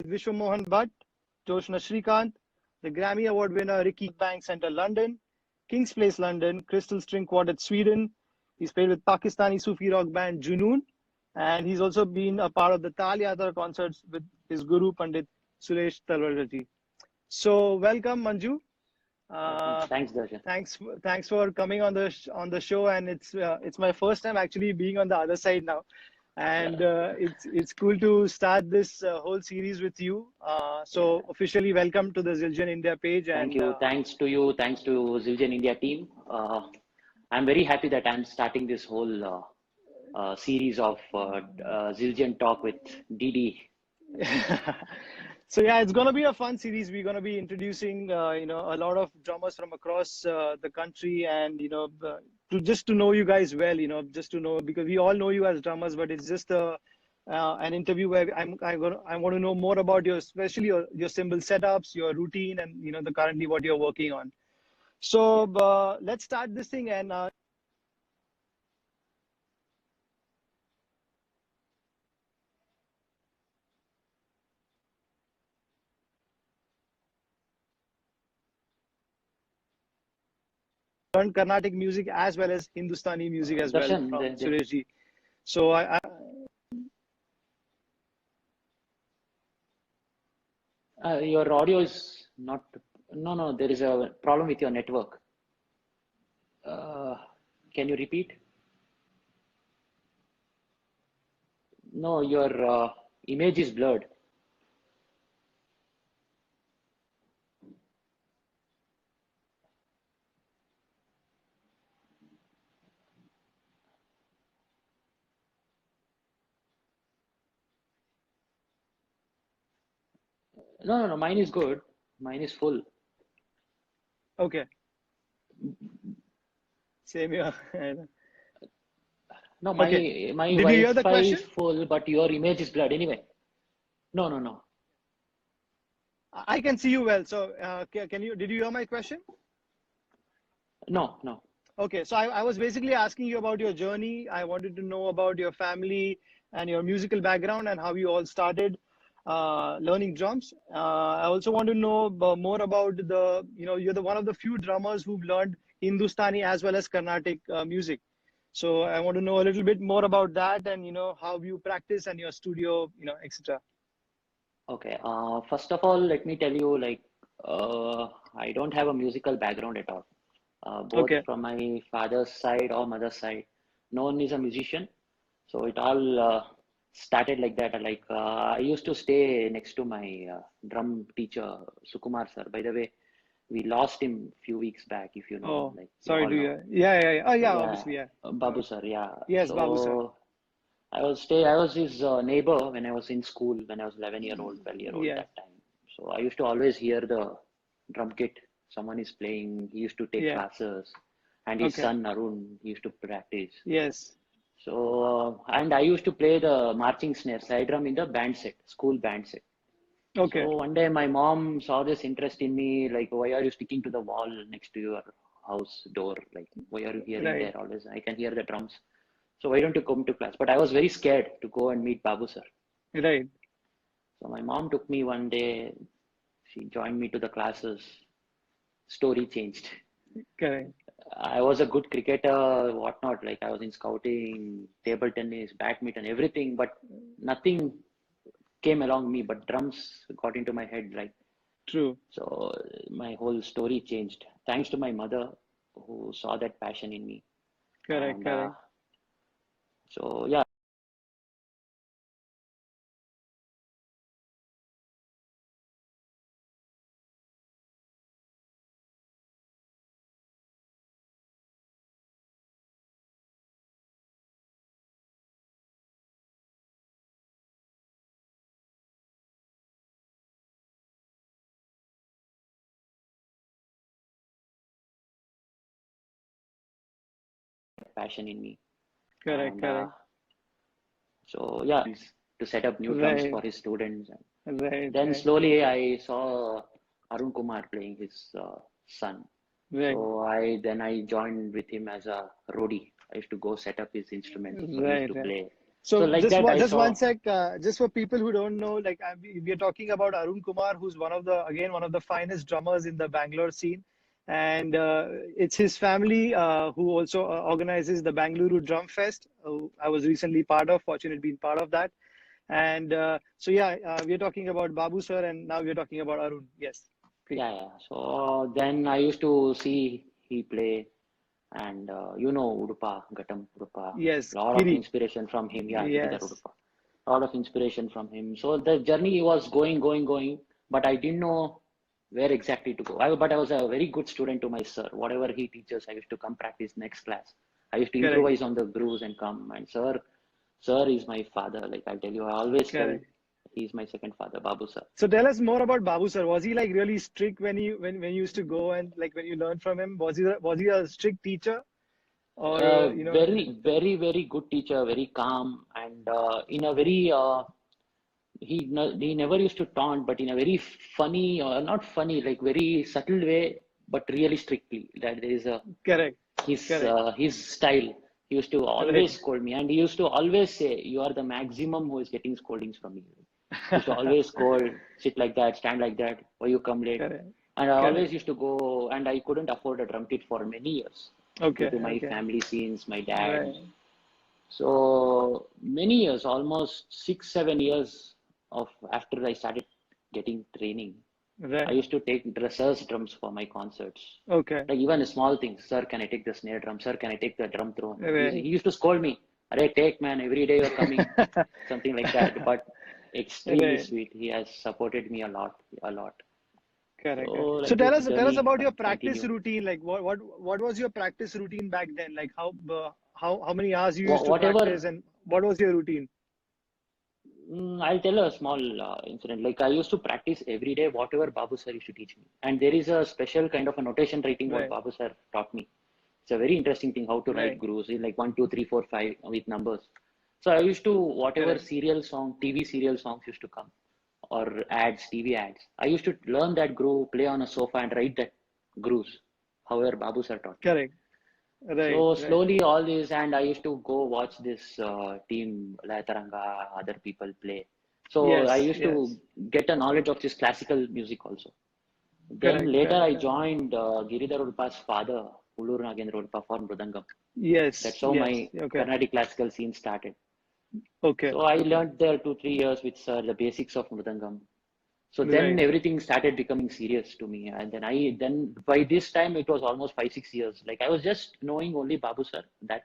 Vishwa Mohan Bhatt, Joshna Shrikant, the Grammy Award winner Ricky Bank Center London, King's Place London, Crystal String Quartet Sweden. He's played with Pakistani Sufi rock band Junoon, and he's also been a part of the Tal Yatra concerts with his guru Pandit Suresh Talwalji. So welcome, Manju. Thanks, Darshan. Thanks for coming on the show, and it's my first time actually being on the other side now, and it's cool to start this whole series with you. So officially welcome to the Zildjian India page. Thank you. Thanks to you. Thanks to Zildjian India team. I'm very happy that I'm starting this whole series of Zildjian Talk with DD. So yeah, it's going to be a fun series. We're going to be introducing, a lot of drummers from across the country, and just to know you guys well, just to know, because we all know you as drummers, but it's just an interview where I want to know more about especially your cymbal setups, your routine, and currently what you're working on. So let's start this thing and. Learned Carnatic music as well as Hindustani music as Darshan, well from Sureshji. So your audio is not. No. There is a problem with your network. Can you repeat? No, your image is blurred. No. Mine is good. Mine is full. Okay. Same here. No, my Okay. my Did you hear the Wi-Fi question? is full, but your image is blurred anyway. No. I can see you well. So did you hear my question? No. Okay. So I was basically asking you about your journey. I wanted to know about your family and your musical background and how you all started learning drums. I also want to know more about you're one of the few drummers who've learned Hindustani as well as Carnatic music. So I want to know a little bit more about that and how you practice and your studio, etc. Okay. First of all, let me tell you, I don't have a musical background at all. Both Okay. from my father's side or mother's side, no one is a musician. So it all started like that. I used to stay next to my drum teacher, Sukumar sir. By the way, we lost him a few weeks back, if you know. Oh, You sorry all to know. hear. Yeah. Oh, yeah, Yeah, obviously, yeah. Babu sir. Yeah. Yes, Babu sir. So I was his neighbor when I was in school, when I was 11-year-old, 12-year-old Yeah. that time. So I used to always hear the drum kit. Someone is playing. He used to take Yeah. classes, and his Okay. son Arun, he used to practice. Yes. So and I used to play the marching snare side drum in the band set, school band set. Okay. So one day my mom saw this interest in me, like, why are you sticking to the wall next to your house door? Like, why are you hearing Right. there always? I can hear the drums. So why don't you come to class? But I was very scared to go and meet Babu sir. Right. So my mom took me one day. She joined me to the classes. Story changed. Correct. I was a good cricketer, whatnot. Like I was in scouting, table tennis, badminton, everything, but nothing came along me. But drums got into my head, like. True. So my whole story changed. Thanks to my mother, who saw that passion in me. Correct. And Correct. so yeah. Passion in me. Correct. And Correct. so yeah, to set up new drums for his students. Right. Then Right. slowly I saw Arun Kumar playing his son. Right. So I joined with him as a roadie. I used to go set up his instruments for him Right. to Right. play. So So like that, I just one saw. sec, just for people who don't know, like we are talking about Arun Kumar, who's one of the finest drummers in the Bangalore scene, and it's his family who also organizes the Bangalore Drum Fest. I was recently part of, fortunate being part of that, and so yeah, we are talking about Babu sir, and now we are talking about Arun. Yes, please. Yeah, yeah. So then I used to see he play, and Udupa, Gatam Udupa, Yes, lot of Giri. inspiration from him. Yeah, Giridhar Yes, Udupa, lot of inspiration from him. So the journey was going, but I didn't know where exactly to go. But I was a very good student to my sir. Whatever he teaches, I used to come practice next class. I used to correct, improvise on the grooves and come. And sir is my father. Like I tell you, I always tell correct. he's my second father, Babu sir. So tell us more about Babu sir. Was he like really strict when you used to go and like when you learned from him? Was he a strict teacher or Very good teacher, very calm, and in a very he never used to taunt, but in a very funny or not funny, like very subtle way, but really strictly. That there is a correct, correct, his style. He used to right, always scold me, and he used to always say, "You are the maximum who is getting scoldings from me." He used to always scold, sit like that, stand like that, or you come late. correct, And I always correct. used to go, and I couldn't afford a drum kit for many years due Okay, to my okay, family scenes, my dad. right, So many years, almost 6, 7 years of after I started getting training, I right. used to take dressers drums for my concerts. Okay, Like even small things. Sir, can I take the snare drum? Sir, can I take the drum throne? He right. used to scold me. Arey, take man, every day you're coming. Something like that. But extremely Right. sweet. He has supported me a lot, a lot. So Correct, correct. So like this tell us journey about your practice continued. routine. Like what was your practice routine back then? Like how many hours you used to Whatever. practice and what was your routine? I'll tell a small incident. Like I used to practice every day whatever Babu sir used to teach me. And there is a special kind of a notation writing what Right, Babu sir taught me. It's a very interesting thing how to write right. grooves in like 1, 2, 3, 4, 5 with numbers. So I used to whatever Correct. serial song, TV serial songs used to come or ads, TV ads. I used to learn that groove, play on a sofa and write that grooves. However, Babu sir taught me. Correct. Right, So right. slowly all this, and I used to go watch this team, Lataranga, other people play. So I Yes, used to yes. get a knowledge of this classical music also. Then Correct, later correct, I correct. joined Giridhar Ulpa's father, Ulur Nagendra Ulpa for Mridangam. Yes, That's how yes. my Okay. Carnatic classical scene started. Okay, So I okay. learned there 2, 3 years with sir the basics of Mridangam. So then Right. everything started becoming serious to me, and then by this time it was almost 5, 6 years. Like I was just knowing only Babu sir, that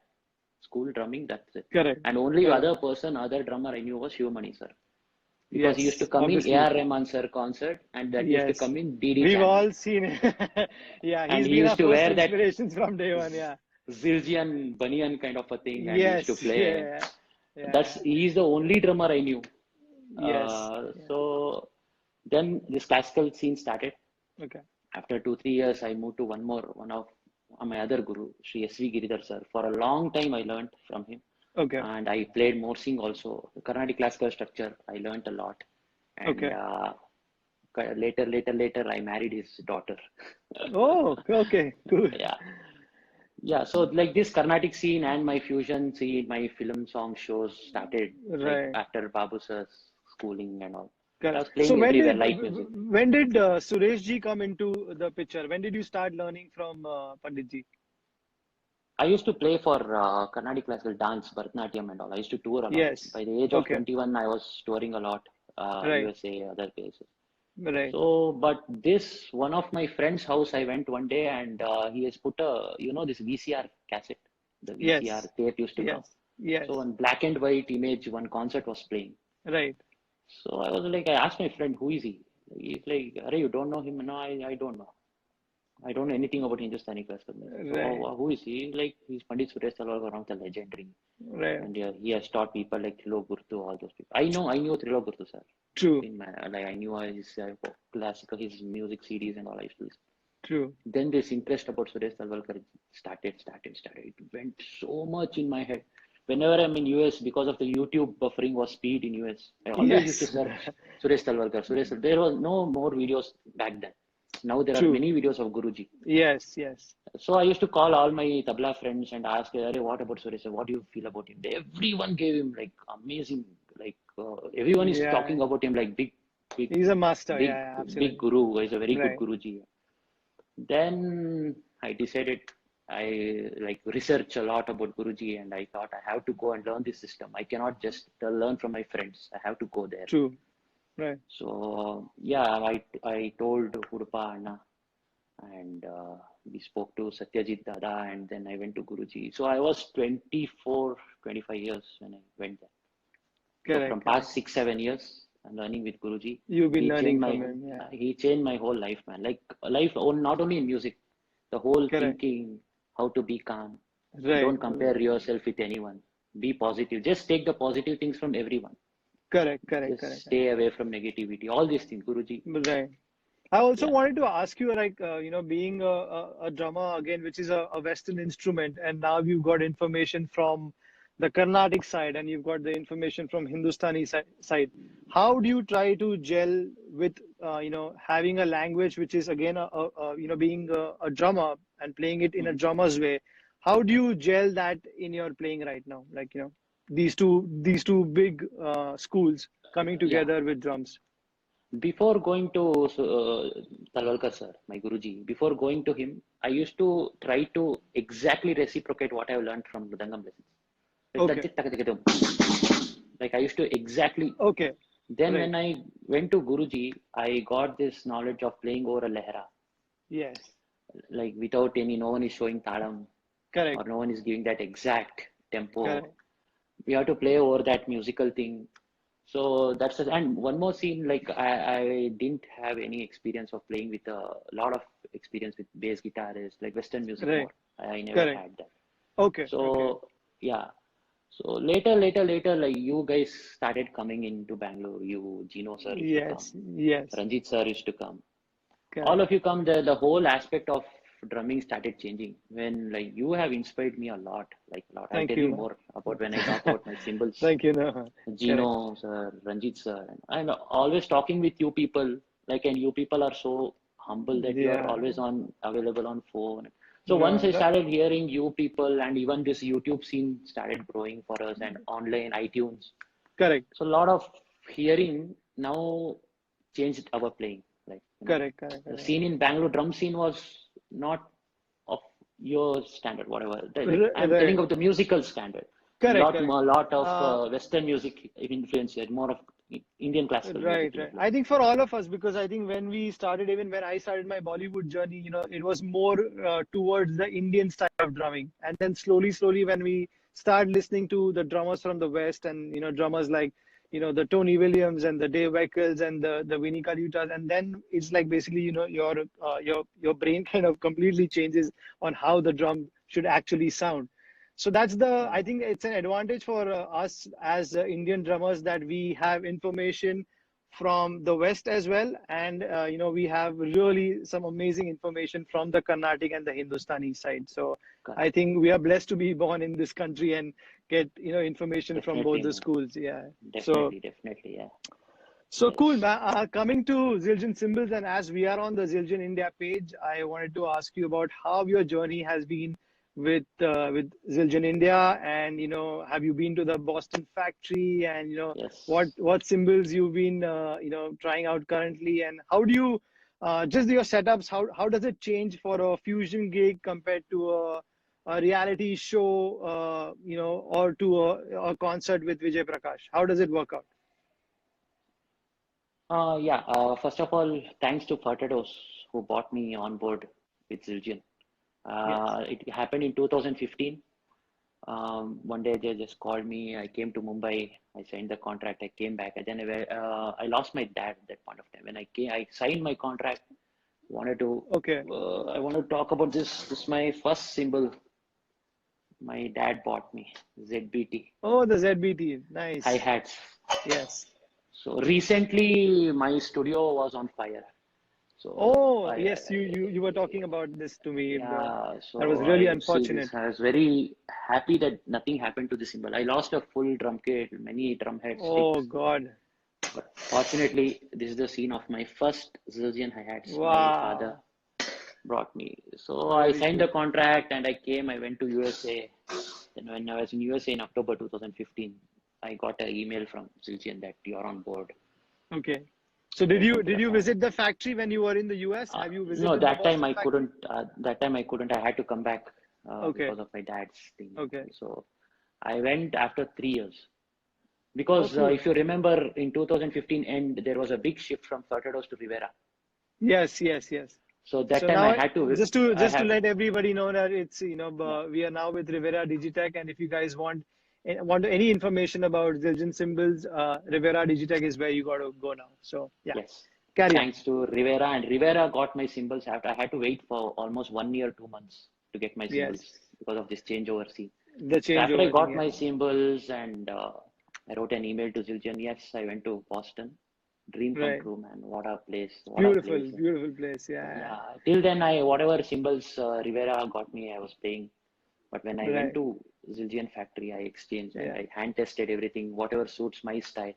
school drumming, that's it. Correct, And only correct. other person, other drummer I knew was Shivamani sir, because he used to Yes, come in obviously. AR Rahman sir concert, and that used to Yes. come in DD We've channel, all seen it. Yeah, and he's he been used our to first wear that inspirations from day one. Yeah. Zildjian banyan kind of a thing, and he used to Yes, play. yeah, That's yeah. He's the only drummer I knew. Yes. Yeah. So then this classical scene started. Okay. After 2, 3 years, I moved to one of my other guru, Sri S.V. Giridhar sir. For a long time, I learned from him. Okay. And I played Morsing also. The Carnatic classical structure, I learned a lot. And Okay. later, I married his daughter. Oh, okay. Cool. Yeah. Yeah. So like this Carnatic scene and my fusion scene, my film song shows started like Right. after Babu sir's schooling and all. I Correct. was So playing everywhere, light music. when did Suresh ji come into the picture? When did you start learning from Pandit ji? I used to play for Carnatic classical dance, Bharatanatyam and all. I used to tour a lot. Yes. By the age of Okay. 21, I was touring a lot, Right. USA, other places. Right. So, but this one of my friend's house, I went one day and he has put this VCR cassette, the VCR Yes. tape used to come. Yes. So, Yes. one black and white image, one concert was playing. Right. So, I was like, I asked my friend, who is he? He's like, Arey, you don't know him? No, I don't know. I don't know anything about Hindustani classical music. So, Right. who is he? Like, he's Pandit Suresh Talwalkar, one of the legendary. Right. And he has taught people like Trilo Gurtu, all those people. I knew Trilo Gurtu, sir. True. In my, like, I knew his classical, his music CDs and all I used to listen. True. Then this interest about Suresh Talwalkar started. It went so much in my head. Whenever I'm in US, because of the YouTube buffering was speed in US, I always used to Yes. search Suresh Talwalkar. There was no more videos back then. Now there are True. many videos of Guruji. Yes, yes. So I used to call all my tabla friends and ask, "Arey, what about Suresh? What do you feel about him?" Everyone gave him like amazing, like everyone is Yeah. talking about him like big, He's a master. big, Yeah, yeah, big absolutely. guru. He's a very good Right. Guruji. Then I decided I like research a lot about Guruji, and I thought I have to go and learn this system. I cannot just learn from my friends. I have to go there. True. Right. So yeah, I told Hudupa Anna, and we spoke to Satyajit Dada, and then I went to Guruji. So I was 24, 25 years when I went there. So Correct, from correct. past 6, 7 years, I'm learning with Guruji. You've been He changed learning my from him. Yeah. he changed my whole life, man. Like life, not only in music, the whole Correct. thinking, how to be calm. Right. Don't compare yourself with anyone. Be positive. Just take the positive things from everyone. Correct, correct, Just correct. stay away from negativity. All these things, Guruji. Right. I also Yeah. wanted to ask you, like, being a drummer again, which is a Western instrument, and now you've got information from the Carnatic side, and you've got the information from Hindustani side. How do you try to gel with, having a language which is again, being a drummer and playing it in a Mhm. drummer's way? How do you gel that in your playing right now? Like, these two big schools coming Yeah. together with drums. Before going to Talwalkar sir, my Guruji, before going to him, I used to try to exactly reciprocate what I've learned from Mridangam lessons. Okay. Like I used to exactly. Okay. Then Right. when I went to Guruji, I got this knowledge of playing over a lehra, Yes. like without any, no one is showing talam or Correct. no one is giving that exact tempo. Correct. We have to play over that musical thing. So that's and one more scene, like I didn't have any experience of playing with a lot of experience with bass guitarists, like Western music Right. more. I never Correct. had that. Okay. Okay. So yeah. So later, like you guys started coming into Bangalore. You, Gino sir used to come, Yes. Yes. Ranjit sir used to come. All Correct. of you come. The whole aspect of drumming started changing when like you have inspired me a lot, like a lot. I'll Thank tell you, you man. more about when I talk about my symbols. Thank you. No. Correct. Gino sir, Ranjit sir, and always talking with you people, like, and you people are so humble that you are Yeah. always on available on phone. So once No. I started hearing you people, and even this YouTube scene started growing for us, and online iTunes, Correct. so a lot of hearing now changed our playing. Like Correct. Correct. the Correct. scene in Bangalore, drum scene was not of your standard, whatever. Like I'm telling Right. of the musical standard. Correct. Lot Correct. more, lot of Uh, Western music influence here, more of Indian classical music Right, right. I influence. think for all of us, because I think when we started, even when I started my Bollywood journey, it was more towards the Indian style of drumming. And then slowly, when we start listening to the drummers from the West and, drummers like, the Tony Williams and the Dave Weckels and the Vinnie Kalutas, and then it's like basically, your brain kind of completely changes on how the drum should actually sound. So I think it's an advantage for us as Indian drummers that we have information from the West as well. And, we have really some amazing information from the Carnatic and the Hindustani side. So I Correct. think we are blessed to be born in this country and get, information from both Definitely, the man. schools. Yeah. So, Definitely, yeah. so cool, Yes. man. Coming to Zildjian symbols, and as we are on the Zildjian India page, I wanted to ask you about how your journey has been with Zildjian India, and have you been to the Boston factory, and Yes. what symbols you've been trying out currently, and how do you just your setups? How does it change for a fusion gig compared to a reality show, or to a concert with Vijay Prakash? How does it work out? Yeah. First of all, thanks to Fertados who brought me on board with Zildjian. Yes. It happened in 2015. One day they just called me. I came to Mumbai. I signed the contract. I came back, and then I lost my dad at that point of time. When I came, I signed my contract. Wanted to. Okay. I want to talk about this. This is my first symbol. My dad bought me ZBT Oh, the ZBT. hi Nice. hats. Yes. So recently, my studio was on fire. So Oh, I yes. You were talking about this to me. Yeah, That was so really I see this. unfortunate. I was very happy that nothing happened to the symbol. I lost a full drum kit, many drum head Oh sticks. God. But fortunately, this is the scene of my first Zildjian hi-hats my father Wow. brought me. So I Very signed the cool. contract and I came. I went to USA. Then when I was in USA in October 2015, I got an email from Zildjian that you're on board. Okay. So Welcome to did the you family. visit the factory when you were in the US? Have you No, visited the that time Boston I factory? couldn't. That time I couldn't. I had to come back Okay. because of my dad's thing. Okay. So I went after 3 years. Because Oh, cool. if you remember, in 2015 end, there was a big shift from Tortados to Rivera. Yes, yes, yes. So that So time I now, had to, I just to have, let everybody know that it's yeah, we are now with Rivera Digitech, and if you guys want any information about Zildjian symbols, Rivera Digitech is where you got to go now. So yeah, yes. carry on. Thanks to Rivera, and Rivera got my symbols after I had to wait for almost 1 year, 2 months to get my Yes, symbols because of this changeover scene. the So after I changeover thing. got Yeah, my symbols and I wrote an email to Zildjian, yes, I went to Boston. Dream come right. true, man. What a place. What a Beautiful, place. beautiful place. Yeah, Yeah. Till then, whatever symbols Rivera got me, I was playing. But when I went right. to Zildjian factory, I exchanged and Yeah. I hand tested everything, whatever suits my style.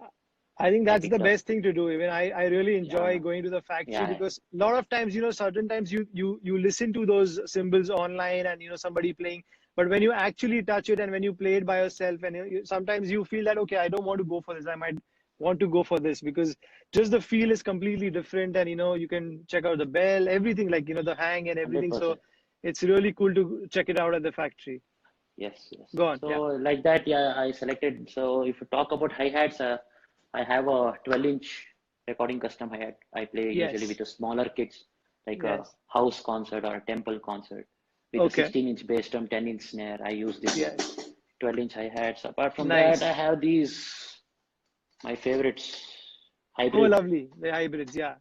I think I that's the picked up. best thing to do. Even I really enjoy Yeah, going to the factory yeah, because a lot of times, certain times you listen to those symbols online and somebody playing, but when you actually touch it and when you play it by yourself, and sometimes you feel that okay, I don't want to go for this. I might want to go for this because just the feel is completely different, and you can check out the bell, everything like the hang and everything. So 100%. it's really cool to check it out at the factory. Yes, yes. Go on, So yeah. like that, yeah, I selected. So if you talk about hi-hats, I have a 12-inch recording custom hi-hat. I play usually Yes, with the smaller kids, like a yes. house concert or a temple concert. With a Okay. 16-inch bass drum, 10-inch snare, I use this Yes. 12-inch hi-hats. Apart from that, I Nice. have these, my favorites, Oh, hybrid. lovely. The hybrids, yeah.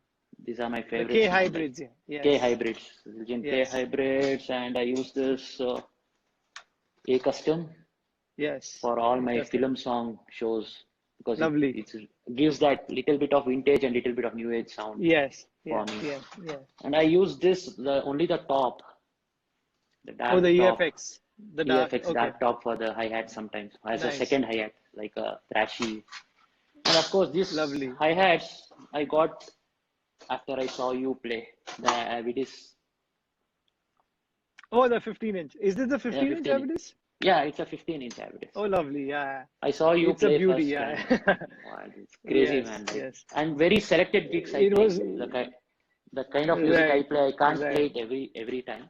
These are my The K favorites, man. Like hybrids, yeah. K Yes. hybrids, Zildjian K Yes. hybrids, and I use this A custom Yes. for all my Custom. film song shows because Lovely. it gives that little bit of vintage and little bit of new age sound Yes. for Yes. me. Yes. Yes. And I use this only the top, the Oh, the dark top, EFX. The dark. EFX Okay. dark top for the hi hat sometimes as a Nice. second hi hat, like a thrashy. And of course, this Lovely. hi hats I got after I saw you play the Avidis. Oh, the 15-inch. Is this the Yeah, 15-inch 15. Avidis? Yeah, it's a 15-inch Avidis. Oh, lovely. Yeah. I saw you It's a play beauty. first, Yeah. and wow, it's crazy, Yes. man. Like, Yes. and very selected gigs I It play. was The kind of music I right. play, I can't play Right. it every time.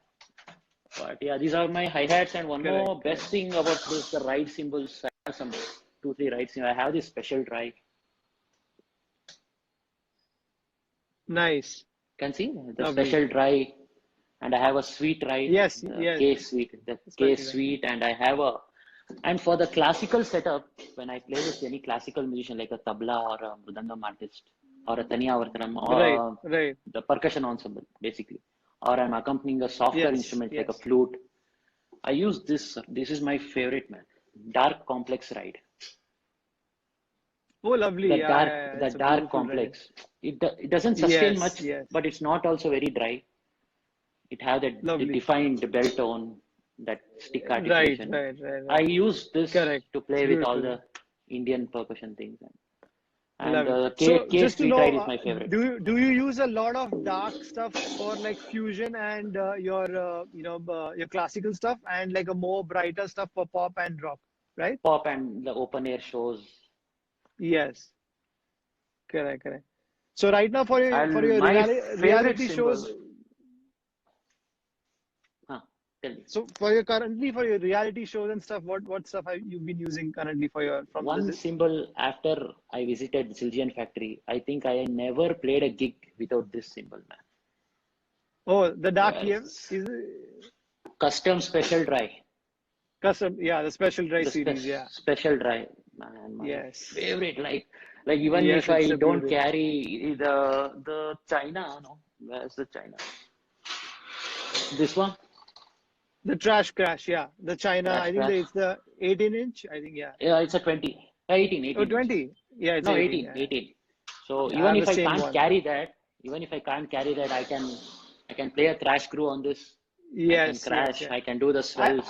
But yeah, these are my hi hats. And one Correct. more best Correct. thing about this, the ride cymbals. I have some 2, 3 ride cymbals. I have this special dry. Nice. Can see the Lovely. special dry, and I have a sweet ride, Yes. the Yes. K suite, Especially. and I have a. And for the classical setup, when I play with any classical musician like a tabla or a mridangam artist or a taniyavartanam or Right. Right. the percussion ensemble, basically, or I'm accompanying a softer Yes. instrument like a Yes. flute, I use this. This is my favorite, man. Dark complex ride. Oh, lovely. Yeah. Yeah. Yeah. The It's a dark beautiful ride. complex. It doesn't sustain Yes. much, Yes. but it's not also very dry. It have that Lovely. defined bell tone, that stick Right, articulation. right, right, I right. use this Correct. to It's play with all beautiful. the Indian percussion things. And Lovely. K So K just to Sweet know, Ride is my favorite. do you use a lot of dark stuff for like fusion and your your classical stuff and like a more brighter stuff for pop and rock, right? Pop and the open air shows. Yes, correct, correct. So right now for And your my favorite reality symbol. shows, Huh, tell me. so for your currently for your reality shows and stuff, what stuff have you been using currently for your from One the symbol after I visited Zildjian factory, I think I never played a gig without this symbol, man. the dark EF Yes. is Custom special dry. custom, yeah, the special dry The series, yeah. special dry, man, my Yes. favorite. Like even Yes, if it's I a don't beauty. carry the China, no, where's the China? This one, The trash crash, yeah. The China, Crash I think Crash. it's the 18-inch. I think, yeah. Yeah, it's a 20, 18, Oh, 18 inch. 20. Yeah, it's No, 18. 18, Yeah. 18. So Yeah, I even have the if I same can't one. carry that, I can play a thrash crew on this. I can Yes, yes, crash. yeah. I can do the I swells.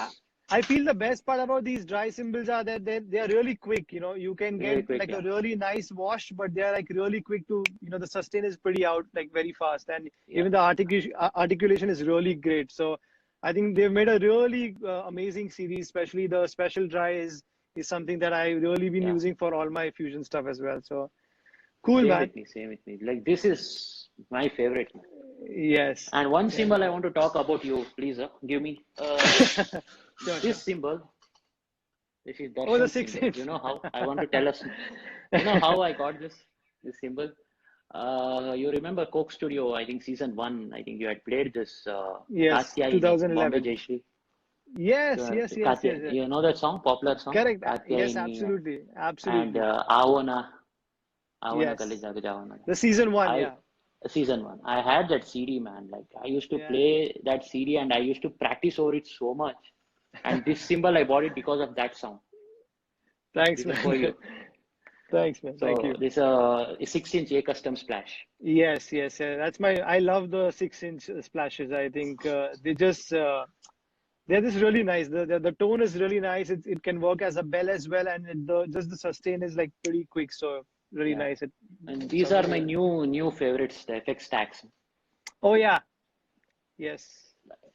I feel the best part about these dry cymbals are that they are really quick. You can Really get quick, like a yeah. really nice wash, but they are like really quick to, the sustain is pretty out like very fast, and Yeah. even the articulation is really great. So I think they've made a really amazing series. Especially the special dry is something that I really been Yeah. using for all my fusion stuff as well. So cool, Same man. with me, same with me. Like this is my favorite. Yes. And one Yeah. symbol I want to talk about you, please. Give me Sure, this sure. symbol. This is Oh, the Darshan six symbol. inch. You know how? I want to tell us. You know how I got this symbol? You remember Coke Studio? I think season one. I think you had played this Yes, Katyayini, Bombay 2011. Jayashree. Yes, yes, yes, yes, yes. You know that song, popular song, Correct. Yes, Katyayini, absolutely. and Absolutely. Avana Kalli Yes. Jaga Javana. The season one, I yeah. season one. I had that CD, man. Like I used to Yeah. play that CD and I used to practice over it so much. And this symbol I bought it because of that song. Thanks, This is for man. you. Thanks, man. Thank So you. this a 6-inch A custom splash. Yes, yes, yeah. I love the 6 inch splashes. I think they're just really nice. The tone is really nice. It can work as a bell as well, and just the sustain is like pretty quick. So really Yeah. nice. And It's these are something my that, new favorites, the FX stacks. oh yeah, yes.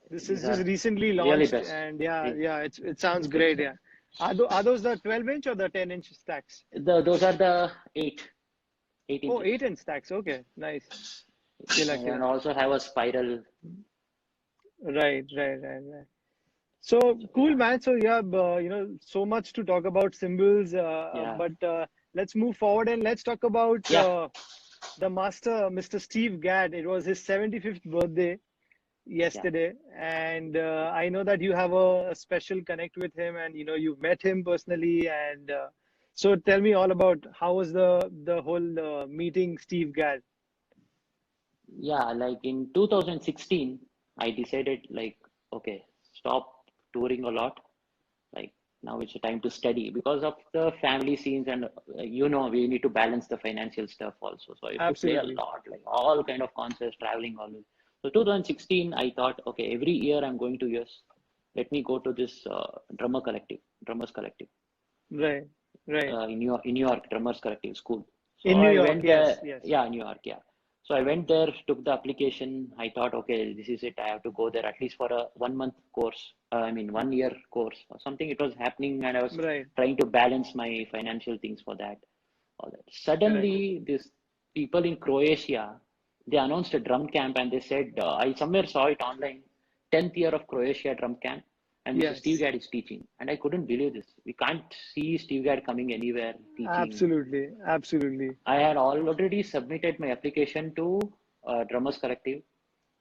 This These is just are recently really launched, best. and yeah, Re- yeah, it sounds Really great. best. Yeah. Are those the 12 inch or the 10 inch stacks? Those are the eight Oh, inches. 8 inch stacks. Okay, nice. Killer, And killer. also have a spiral. Right, right, right, right. So So cool, yeah, man. So yeah, so much to talk about symbols. yeah, But let's move forward and let's talk about yeah, the master, Mr. Steve Gadd. It was his 75th birthday yeah. yesterday, and I know that you have a special connect with him, and you've met him personally. And so tell me all about how was the whole meeting, Steve Gadd. Yeah, like in 2016, I decided like, okay, stop touring a lot. Like now it's a time to study because of the family scenes and we need to balance the financial stuff also. So I used to play a Absolutely. lot, like all kind of concerts, traveling always. So 2016, I thought, okay, every year I'm going to US. Let me go to this drummers collective Right, right. in New York, drummers collective school. So In New I York, went there, yes, yes. yeah, New York, yeah. So I went there, took the application. I thought, okay, this is it. I have to go there at least for a 1 month course. I mean, 1 year course or something. It was happening, and I was Right, trying to balance my financial things for that. All that. correct. Suddenly, these people in Croatia, they announced a drum camp, and they said, I somewhere saw it online, 10th year of Croatia drum camp, and Mr. Steve Yes, Gadd is teaching. And I couldn't believe this. We can't see Steve Gadd coming anywhere teaching. absolutely, absolutely. I had already submitted my application to Drummers Collective,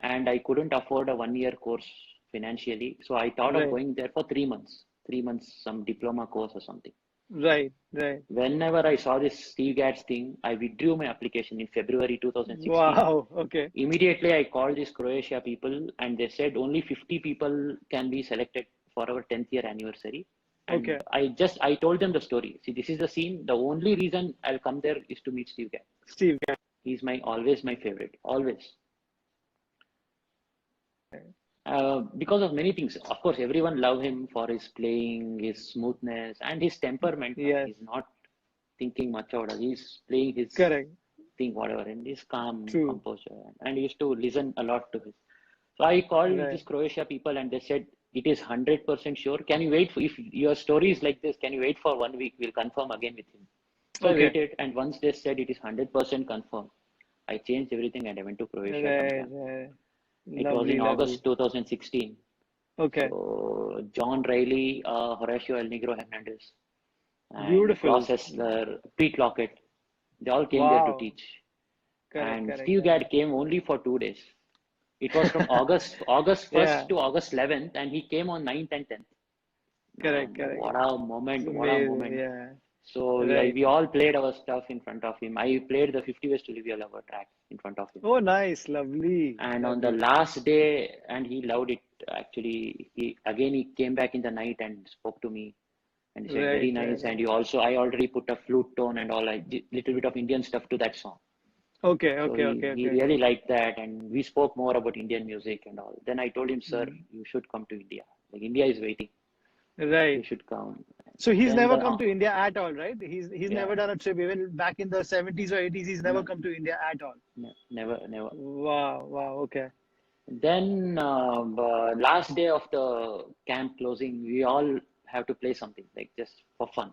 and I couldn't afford a 1 year course financially. So I thought of Right, going there for 3 months, 3 months, some diploma course or something. right, right. Whenever I saw this Steve Gadd's thing, I withdrew my application in February 2016. Wow, okay, Immediately, I called these Croatia people, and they said only 50 people can be selected for our 10th year anniversary. And okay. I told them the story. See, this is the scene. The only reason I'll come there is to meet Steve Gadd. Steve. He's always my favorite, always. Because of many things. Of course, everyone love him for his playing, his smoothness, and his temperament. Man. Yes, He's not thinking much out. He's playing his correct. thing, whatever, and he's calm, True. composure, and he used to listen a lot to his. So I called Right. these Croatia people, and they said it is 100% sure. Can you wait for, if your story is like this? Can you wait for 1 week? We'll confirm again with him. So I Okay. waited, and once they said it is 100% confirmed, I changed everything and I went to Croatia drum Right, camp. right. It was Lovely, in lovely. August 2016. Okay. So John Riley, Horacio El Negro Hernandez, and Beautiful. Ross Hessler, Pete Lockett, they all came there to Wow. teach. Correct, And correct, Steve correct. Gadd came only for 2 days. It was from August 1st Yeah, to August 11th, and he came on 9th and 10th. correct, Man, correct. what a It's moment! What a amazing. moment! Yeah. So Right. we all played our stuff in front of him. I played the 50 Ways to Live Your Lover track in front of him. Oh, nice. Lovely. And on the Lovely. last day, and he loved it. Actually, he came back in the night and spoke to me, and he said very Right, right, nice. And right. you also, I already put a flute tone and all, like little bit of Indian stuff to that song. Okay, So okay, okay, he okay, okay. really liked that, and we spoke more about Indian music and all. Then I told him, sir, Mm. you should come to India. Like India is waiting. Right. You should come. So he's Then never the come to India at all, right? He's yeah, never done a trip even back in the 70s or 80s. He's never no, come to India at all. never, never. Wow, wow, okay. Then last day of the camp closing, we all have to play something like just for fun.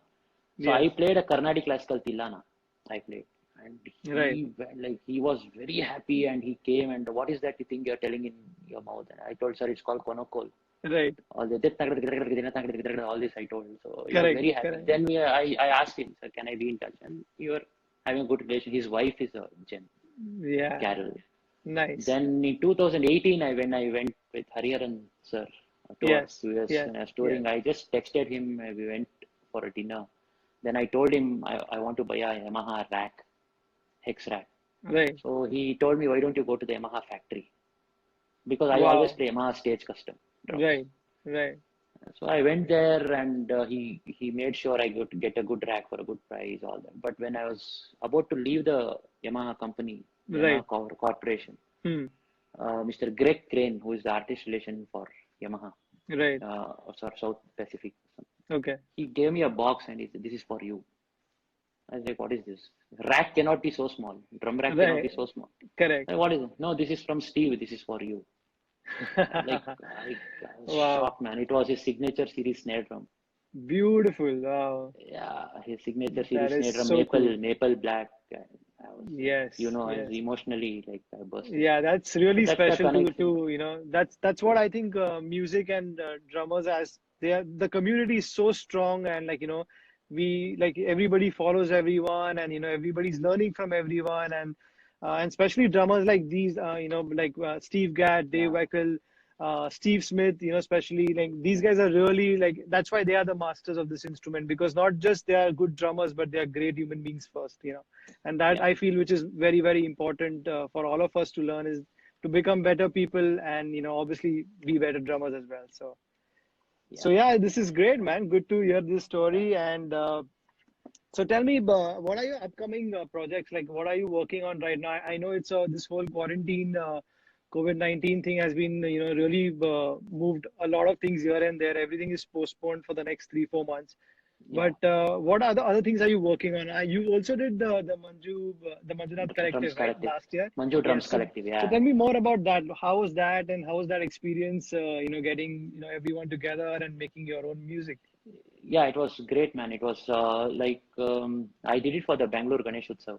So Yes, I played a Carnatic classical Tilana. I played, and right, he was very happy, and he came and what is that you think you're telling in your mouth? And I told sir it's called konokol. right. All all this I told. So he was Correct, very happy. correct. Then I asked him, sir, can I be in touch? And we were having a good relation. His wife is a Jen, Yeah, Carol. nice. Then in 2018, I went with Hariharan sir to our Yes, US yes, and I was yes. touring. I just texted him. We went for a dinner. Then I told him I want to buy a Yamaha rack, hex rack. Right. So he told me, why don't you go to the Yamaha factory? Because I always Wow. play Yamaha stage custom drums. Right, right, So I went there and he made sure I got to get a good rack for a good price, all that. But when I was about to leave the Yamaha company, right. Corporation, Hmm. Mr. Greg Crane, who is the artist relation for Yamaha, Right. or South Pacific, Okay. he gave me a box and he said, "This is for you." I was like, "What is this? Rack cannot be so small. Drum rack cannot be Right. so small." Correct. What is it? No, this is from Steve. This is for you. Like I was Wow. shocked, man. It was his signature series snare drum. Beautiful. Wow. Yeah, his signature That series is snare drum, so cool. maple black. And I was, Yes, I was yes. emotionally like I bursted. Yeah, that's So really that's the special connection. that's what I think music and drummers as they are the community is so strong and we like everybody follows everyone and everybody's learning from everyone and especially drummers like these like Steve Gadd, Dave Yeah, Weckl, Steve Smith, especially like these guys are really like that's why they are the masters of this instrument because not just they are good drummers but they are great human beings first. And that yeah, I feel which is very very important for all of us to learn is to become better people and obviously be better drummers as well. So yeah, yeah, this is great, man. Good to hear this yeah. story. And so tell me, what are your upcoming projects? Like, what are you working on right now? I know it's this whole quarantine, COVID-19 thing has been, really moved a lot of things here and there. Everything is postponed for the next 3, 4 months. Yeah. But what are the other things are you working on? You also did the Manjunath Drums Collective, right, collective, last year? Manju Drums Yes. collective. So Yeah, tell me more about that. How was that, and how was that experience? Getting everyone together and making your own music. yeah. It was great, man. It was I did it for the Bangalore Ganesh Utsav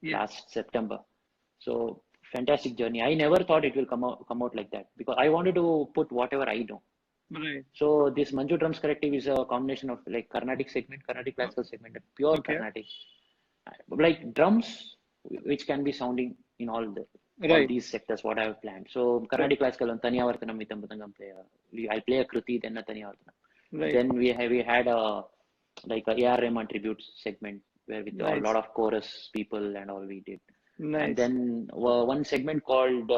Yes. last September. So fantastic journey. I never thought it will come out like that because I wanted to put whatever I know. Right. So this Manju Drums Collective is a combination of like Carnatic segment, Carnatic O- classical segment, and pure Okay. Carnatic, like drums, which can be sounding in all Right. these sectors. What I have planned. So Correct. Carnatic classical on Taniyavartanam Mitam Putangam player. I play a Kruti, then a Taniyavartanam. Right. Then we had a like a ARM tribute segment where with a lot Nice. of chorus people and all we did. And Nice. then one segment called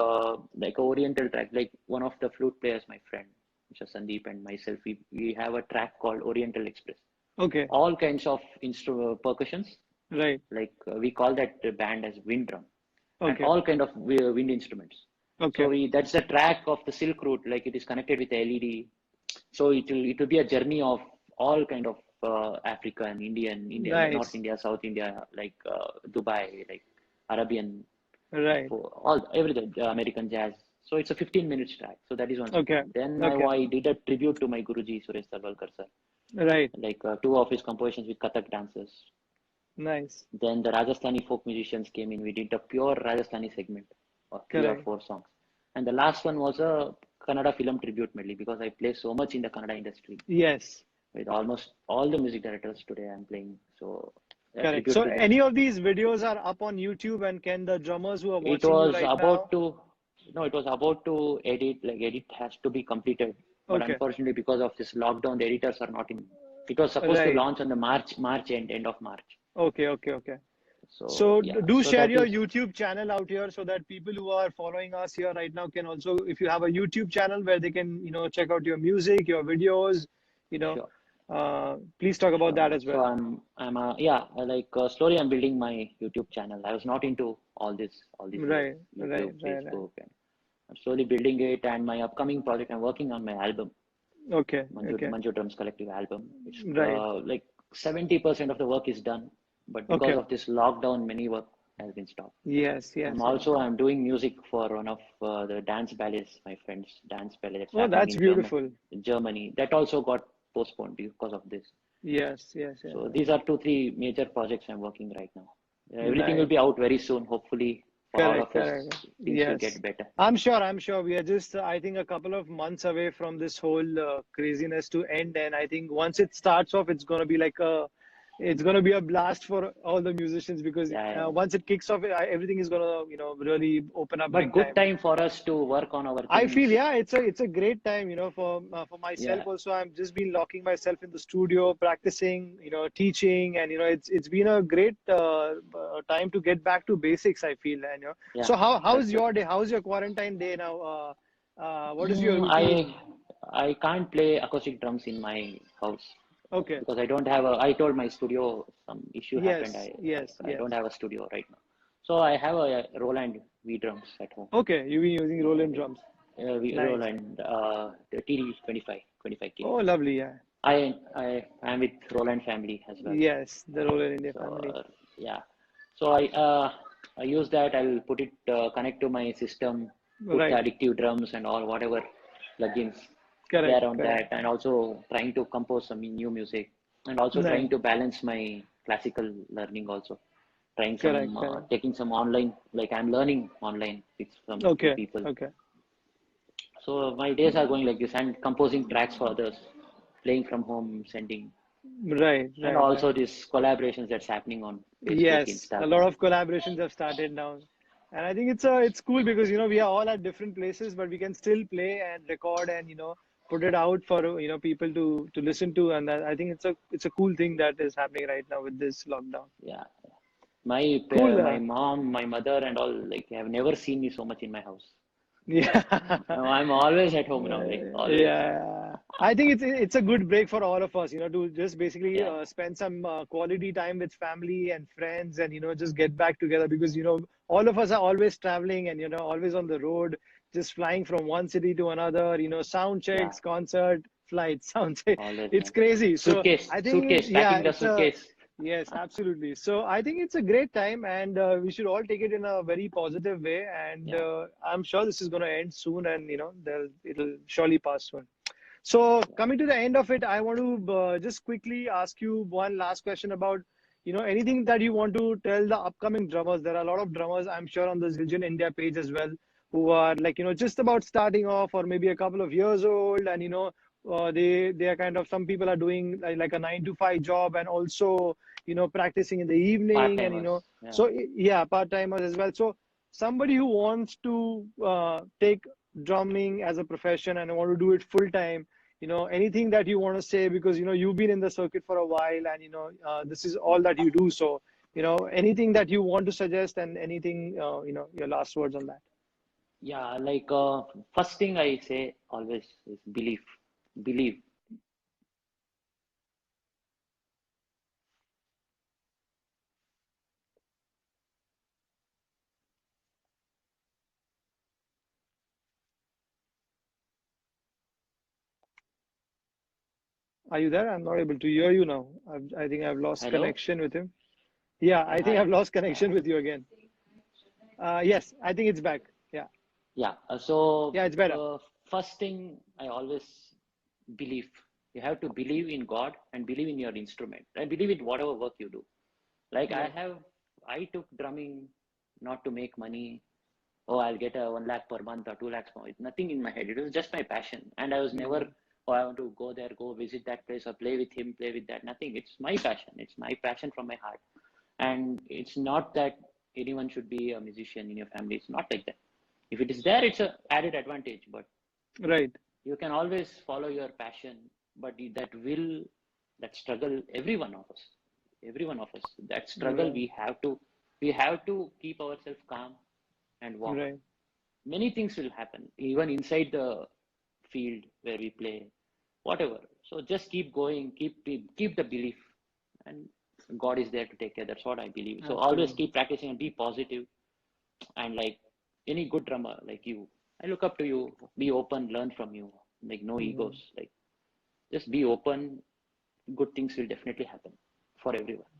like a Oriental track, like one of the flute players, my friend, Mr. Sandeep and myself, we have a track called Oriental Express. Okay. All kinds of percussions, Right. like we call that band as wind drum, and Okay. all kind of wind instruments. So Okay. that's the track of the Silk Route, like it is connected with LED. So it will be a journey of all kind of Africa and India, North Nice. India, South India, like Dubai, like Arabian, Right. for all everything, American jazz. So it's a 15 minutes track. So that is one Okay. segment. Then Okay. I did a tribute to my guruji Suresh Talwalkar sir, Right. like two of his compositions with Kathak dancers. Nice. Then the Rajasthani folk musicians came in. We did a pure Rajasthani segment of three or Correct. four songs. And the last one was a Kannada film tribute medley because I play so much in the Kannada industry Yes. with almost all the music directors today I'm playing. So a Correct. tribute So to them. any of these videos are up on YouTube, and can the drummers who are It watching you was right about now? to, no, it was about to edit, like edit has to be completed. But Okay. unfortunately, because of this lockdown, the editors are not in. It was supposed to Right. launch on the March end of March. Okay. Okay. Okay. So So yeah, do so share that your is YouTube channel out here so that people who are following us here right now can also, if you have a YouTube channel where they can, check out your music, your videos, you know, sure. please talk about Sure, that man. as So well. yeah, like slowly I'm building my YouTube channel. I was not into all these years, Right, right, YouTube, right, right. Facebook, and I'm slowly building it. And my upcoming project, I'm working on my album. Okay. Okay. Manju Drums Collective album. It's Right. like 70% of the work is done, but because Okay. of this lockdown, many work has been stopped. Yes. Yes. Yes. I'm doing music for one of the dance ballets, my friend's dance ballet that's Oh, happening that's in beautiful. Germany. That also got postponed because of this. Yes. Yes. Yes. So Yes. these are two, three major projects I'm working right now. Everything will Right. be out very soon, hopefully for all Correct. of Correct. us, things will Yes. get better. I'm sure. I'm sure. We are just, I think, a couple of months away from this whole craziness to end. And I think once it starts off, it's going to be like it's going to be a blast for all the musicians because Yeah, yeah. once it kicks off, everything is going to, really open up But big good time. time for us to work on our I feel, things. yeah, it's a great time, for myself Yeah, also. I'm just been locking myself in the studio, practicing, teaching, and it's been a great time to get back to basics, I feel. And yeah, so how's that's good. your day? How's your quarantine day now? What is your Mm, routine? I can't play acoustic drums in my house Okay. because I don't have a. I told my studio some issue happened. Yes, yes, I don't yes. have a studio right now, so I have a Roland V drums at home. Okay, you've been using Roland drums. Nice. Roland the TD 25K. Oh, lovely. Yeah. I am with Roland family as well. Yes, the Roland India So family. yeah, so I use that. I'll put it connect to my system, put the Right. addictive drums and all whatever plugins Correct, there on correct. that, and also trying to compose some new music, and also trying Nice. to balance my classical learning also. Trying Correct, some correct. taking some online, like I'm learning online with some few Okay, people. okay. So my days are going like this, and composing tracks for others, playing from home, sending, Right, and right, right. also these collaborations that's happening on Facebook, Yes, a lot Instagram. of collaborations have started now. And I think it's cool because we are all at different places, but we can still play and record and put it out for people to listen to. And I think it's a cool thing that is happening right now with this lockdown. Yeah, Cool. my mom, my mother, and all like have never seen me so much in my house. Yeah. I'm always at home now, like always. Yeah, I think it's a good break for all of us, to just basically Yeah, spend some quality time with family and friends, and just get back together because all of us are always traveling and always on the road, just flying from one city to another. Sound yeah, checks, concert, flights, sound check. always, It's man. crazy. So Suitcase, I think suitcase, yeah, packing the it's a suitcase. yes, absolutely. So I think it's a great time, and we should all take it in a very positive way. And Yeah, I'm sure this is going to end soon, and it'll surely pass soon. So yeah, coming to the end of it, I want to just quickly ask you one last question about anything that you want to tell the upcoming drummers. There are a lot of drummers, I'm sure, on the Zildjian India page as well, who are like just about starting off or maybe a couple of years old, and they are kind of, some people are doing like a 9 to 5 job and also practicing in the part evening, and timers. Yeah, so yeah, part timers as well. So somebody who wants to take drumming as a profession and want to do it full time, anything that you want to say, because you've been in the circuit for a while, and this is all that you do. So anything that you want to suggest, and anything, your last words on that. yeah. Like first thing I say always is belief. Believe. Are you there? I'm not able to hear you now. I think I've lost Hello. connection with him. Yeah, Yeah, I think I've hi. lost Uh, connection with you again. Yes, I think it's back. Yeah, yeah. So yeah, it's better. first thing I always believe. You have to believe in God and believe in your instrument and believe in whatever work you do. Like Right. I took drumming not to make money. Oh, I'll get a 1 lakh per month or 2 lakhs per month. Nothing in my head. It was just my passion. And I was never, Mm, oh, I want to go there, go visit that place or play with him, play with that. Nothing. It's my passion. It's my passion from my heart. And it's not that anyone should be a musician in your family. It's not like that. If it is there, it's a added advantage. But right. you can always follow your passion, but that will, that struggle, every one of us, that struggle Right. we have to keep ourselves calm and walk. Right. Many things will happen even inside the field where we play, whatever. So just keep going, keep the belief, and God is there to take care. That's what I believe. So always Absolutely. keep practicing and be positive. And like any good drummer like you, I look up to you. Be open, learn from you. Like no Mhm. egos. Like just be open. Good things will definitely happen for everyone.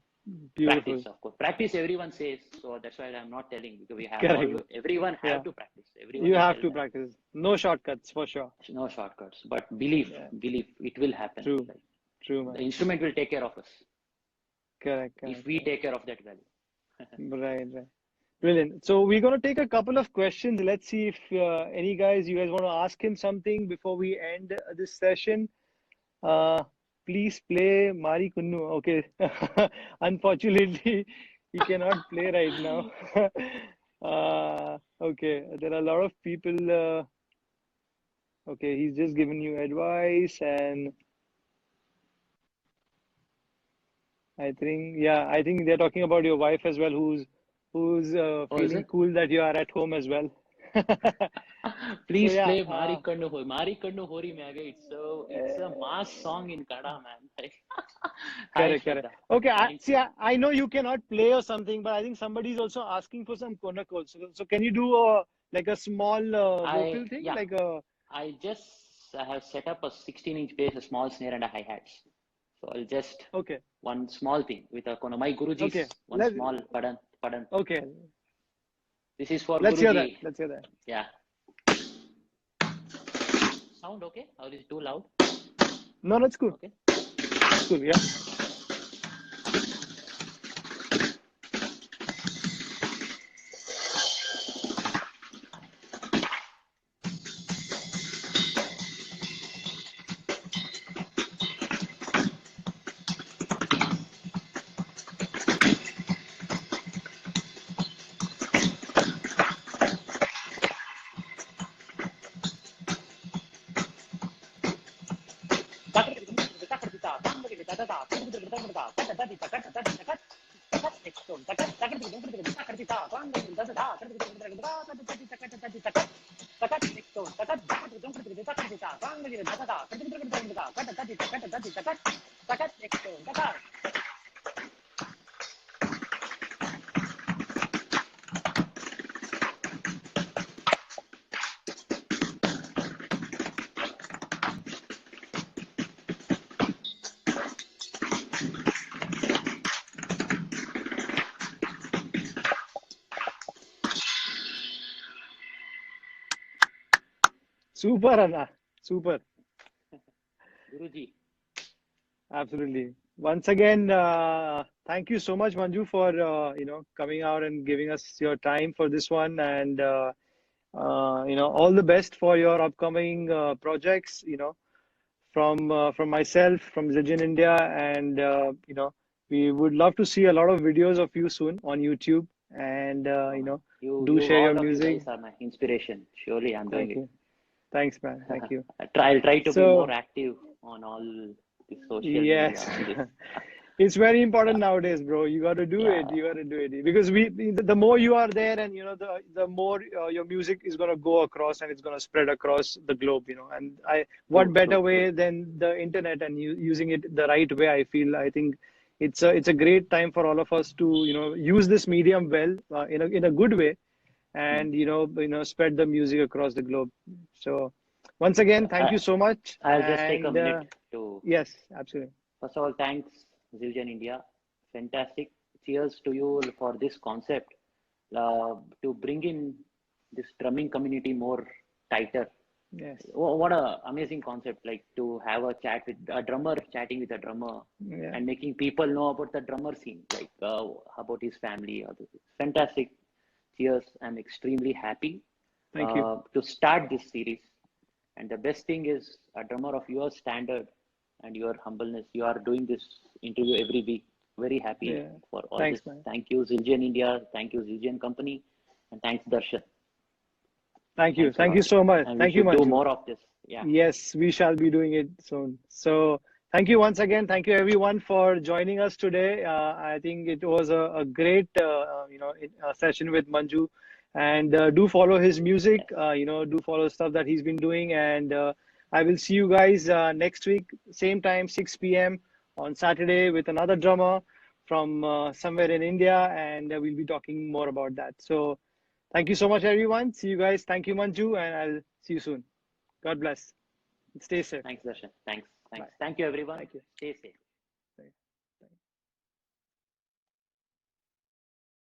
Beautiful. Practice, of course. Practice, everyone says. So that's why I'm not telling, because we have Correct. everyone have Yeah. to practice. Everyone You is have to telling practice. No shortcuts for sure. no shortcuts, but believe it will happen. True. Like, True, man. the instrument will take care of us. Correct. If we take care of that well. Right. Brilliant. So we're going to take a couple of questions. Let's see if you guys want to ask him something before we end this session. Please play Mari Kunnu. Okay. Unfortunately, he cannot play right now. Okay. There are a lot of people. Okay, he's just giving you advice, and I think they're talking about your wife as well, who's feeling cool that you are at home as well. Please play Mari Kannu Hori. Mari Kannu Hori Mage. It's a mass song in Kannada, man. Correct. Okay, I know you cannot play or something, but I think somebody's also asking for some konak also. So can you do like a small vocal thing? Yeah. Like a... I have set up a 16-inch bass, a small snare, and a hi-hats. So I'll just one small thing with a konak. My guruji's small padan. Okay. This is for Let's Guruji. Let's hear that. Yeah. Sound okay? Or is it too loud? No, that's cool. Okay. That's cool, yeah. Super, Anna. Super. Guruji. Absolutely. Once again, thank you so much, Manju, for coming out and giving us your time for this one, and all the best for your upcoming projects. From myself, from Zildjian India, and we would love to see a lot of videos of you soon on YouTube, and do share your music. You guys are my inspiration. Surely, I'm doing it. Thanks, man. Thank you. I'll try to be more active on all the social media. It's very important nowadays, bro. You got to do it. You got to do it, because the more you are there, and the more your music is going to go across, and it's going to spread across the globe. And what better way than the internet, and using it the right way? I think it's a great time for all of us to use this medium well, in a good way, and spread the music across the globe. So once again, thank you so much. I'll just take a minute to... Yes, absolutely. First of all, thanks, Zildjian India. Fantastic. Cheers to you for this concept, to bring in this drumming community more tighter. Yes. What a amazing concept, like to have a chat with a drummer, chatting with a drummer, and making people know about the drummer scene, like about his family. Fantastic. Cheers. I'm extremely happy to start this series. And the best thing is, a drummer of your standard and your humbleness, you are doing this interview every week. Very happy for all this. Man. Thank you, Zildjian India. Thank you, Zildjian Company. And thanks, Darshan. Thank you. Thank you so much. And thank you, Manju. Do more of this. Yeah. Yes, we shall be doing it soon. So thank you once again. Thank you everyone for joining us today. I think it was a great, session with Manju, and do follow his music. Do follow stuff that he's been doing, and I will see you guys next week, same time, 6 p.m. on Saturday, with another drummer from somewhere in India, and we'll be talking more about that. So thank you so much, everyone. See you guys. Thank you, Manju, and I'll see you soon. God bless. Stay safe. Thanks, Darshan. Thanks. Thanks. Bye. Thank you, everyone. Thank you. Stay safe.